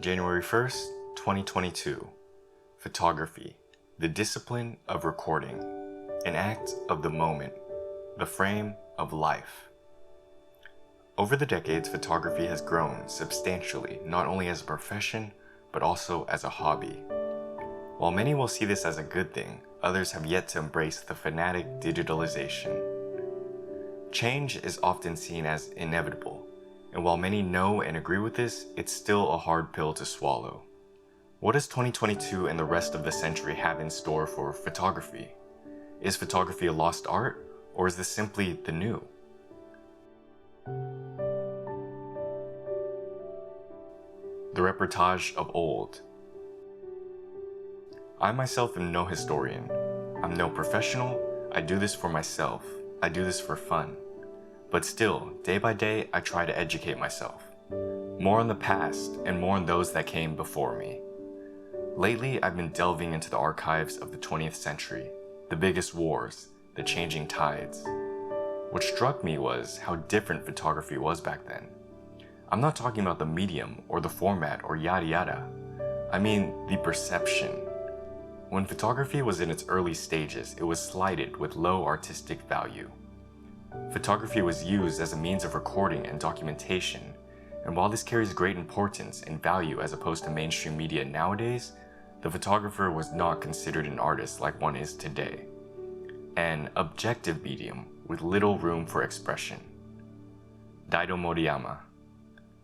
January 1st, 2022. Photography, the discipline of recording, an act of the moment, the frame of life. Over the decades, photography has grown substantially, not only as a profession, but also as a hobby. While many will see this as a good thing, others have yet to embrace the fanatic digitalization. Change is often seen as inevitable, and while many know and agree with this, it's still a hard pill to swallow. What does 2022 and the rest of the century have in store for photography? Is photography a lost art, or is this simply the new? The reportage of old. I myself am no historian. I'm no professional. I do this for myself. I do this for fun. But still, day by day, I try to educate myself. More on the past and more on those that came before me. Lately, I've been delving into the archives of the 20th century, the biggest wars, the changing tides. What struck me was how different photography was back then. I'm not talking about the medium or the format or yada yada. I mean the perception. When photography was in its early stages, it was slighted with low artistic value. Photography was used as a means of recording and documentation, and while this carries great importance and value as opposed to mainstream media nowadays, the photographer was not considered an artist like one is today. An objective medium with little room for expression. Daido Moriyama.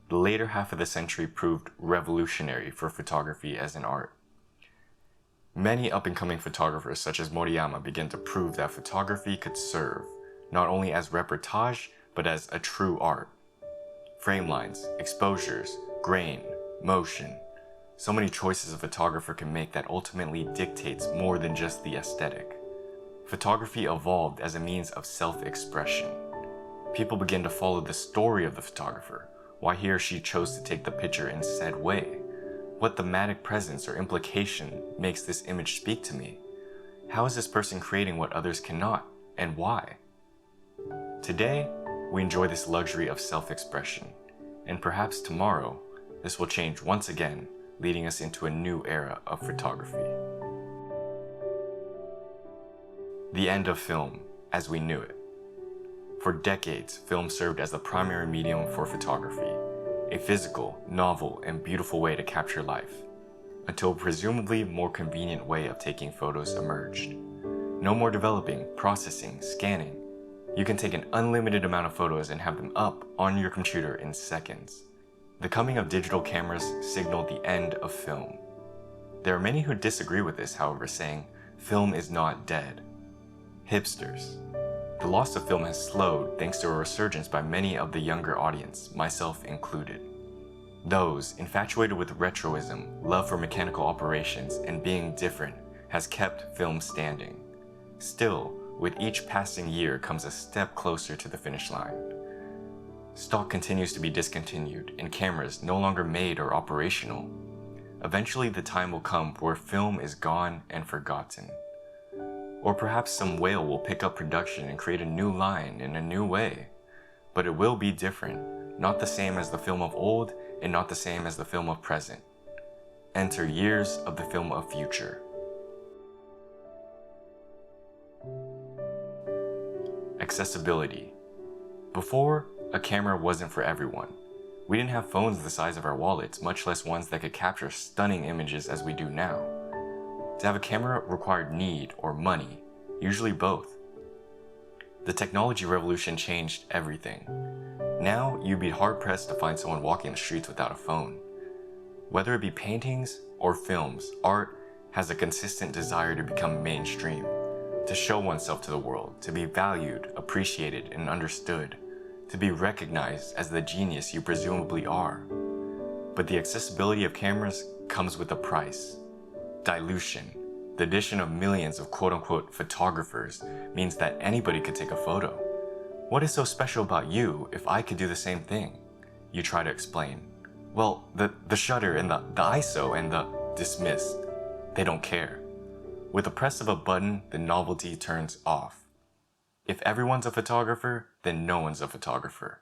The later half of the century proved revolutionary for photography as an art. Many up-and-coming photographers such as Moriyama began to prove that photography could serve not only as reportage, but as a true art. Frame lines, exposures, grain, motion. So many choices a photographer can make that ultimately dictates more than just the aesthetic. Photography evolved as a means of self-expression. People began to follow the story of the photographer, why he or she chose to take the picture in said way. What thematic presence or implication makes this image speak to me? How is this person creating what others cannot, and why? Today, we enjoy this luxury of self-expression, and perhaps tomorrow, this will change once again, leading us into a new era of photography. The end of film, as we knew it. For decades, film served as the primary medium for photography, a physical, novel, and beautiful way to capture life, until a presumably more convenient way of taking photos emerged. No more developing, processing, scanning. You can take an unlimited amount of photos and have them up on your computer in seconds. The coming of digital cameras signaled the end of film. There are many who disagree with this, however, saying film is not dead. Hipsters. The loss of film has slowed thanks to a resurgence by many of the younger audience, myself included. Those infatuated with retroism, love for mechanical operations, and being different has kept film standing. Still, with each passing year comes a step closer to the finish line. Stock continues to be discontinued and cameras no longer made or operational. Eventually the time will come where film is gone and forgotten. Or perhaps some whale will pick up production and create a new line in a new way. But it will be different, not the same as the film of old and not the same as the film of present. Enter years of the film of future. Accessibility. Before, a camera wasn't for everyone. We didn't have phones the size of our wallets, much less ones that could capture stunning images as we do now. To have a camera required need or money, usually both. The technology revolution changed everything. Now, you'd be hard-pressed to find someone walking the streets without a phone. Whether it be paintings or films, art has a consistent desire to become mainstream, to show oneself to the world, to be valued, appreciated, and understood, to be recognized as the genius you presumably are. But the accessibility of cameras comes with a price. Dilution. The addition of millions of quote-unquote photographers means that anybody could take a photo. What is so special about you if I could do the same thing? You try to explain. Well, the shutter and the ISO and the dismissed. They don't care. With the press of a button, the novelty turns off. If everyone's a photographer, then no one's a photographer.